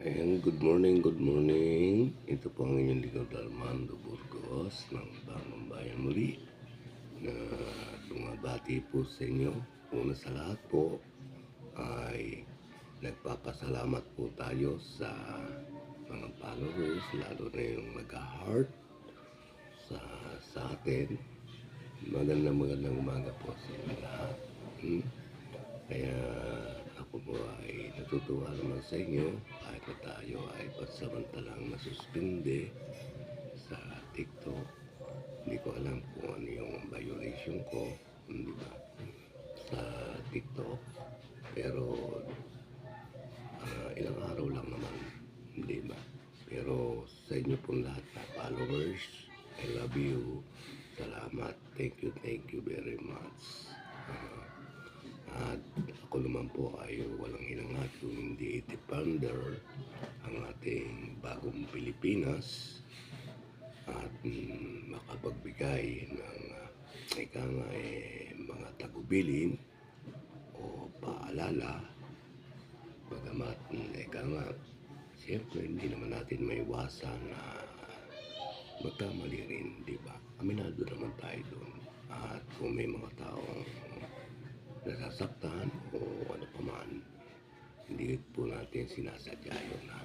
Ayan, good morning, good morning. Ito po ang inyong lingkod Armando Burgos ng Bagong Bayan muli na bumabati po sa inyo. Una sa lahat po ay nagpapasalamat po tayo sa mga followers, lalo na yung nag-heart sa atin. Magandang umaga po sa inyo lahat. Kaya ako po ay natutuwa naman sa inyo kahit na tayo ay pansamantalang nasuspinde sa TikTok. Hindi ko alam kung ano yung violation ko, di ba, sa TikTok. Pero ilang araw lang naman, di ba? Pero sa inyo pong lahat na followers, I love you. Salamat. Thank you very much. At ako naman po ay walang hinangad kung hindi i-defender ang ating bagong Pilipinas at makapagbigay ng mga tagubilin o paalala. Bagamat siyempre hindi naman natin maiwasan na magkamali rin, di ba? Aminado naman tayo doon. At kung may mga taong nasasaktan o ano pa man, hindi po natin sinasadya yun na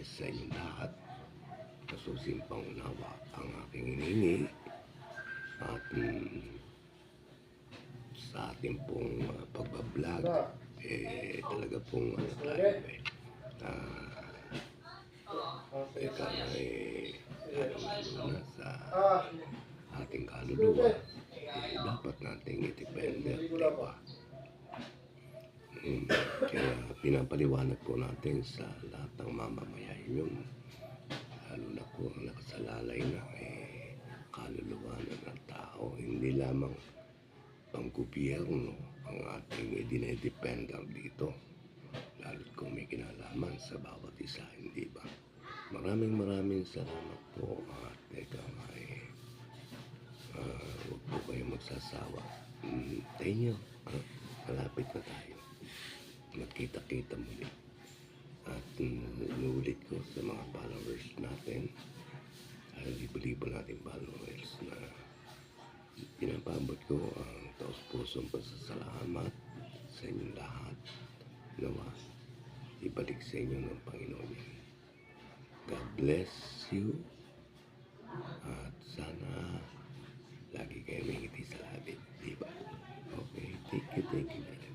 sa inyong lahat nasusin pang unawa ang aking hinihingi at sa ating pong pagbablog talaga pong tayo lalo na sa ating kaluluwa dapat nating i-defender, diba? Kaya pinapaliwanag po natin sa lahat ng mamamayan yun, lalo na po ang nakasalalay na kaluluwa ng tao, hindi lamang ang gobyerno ang ating dinedepender dito, lalo kung may kinalaman sa bawat isa, hindi ba? Maraming salamat po at huwag po kayong magsasawa. Tayo nyo, malapit na tayo. Magkita-kita muli. At inuulit ko sa mga followers natin, libo-libo natin followers na pinapabot ko ang taos-pusong pasasalamat sa inyong lahat. Nawa, ibalik sa inyo ng Panginoon yan. God bless you. At sana lagi kayo may ngiti sa labi, diba? Okay, thank you.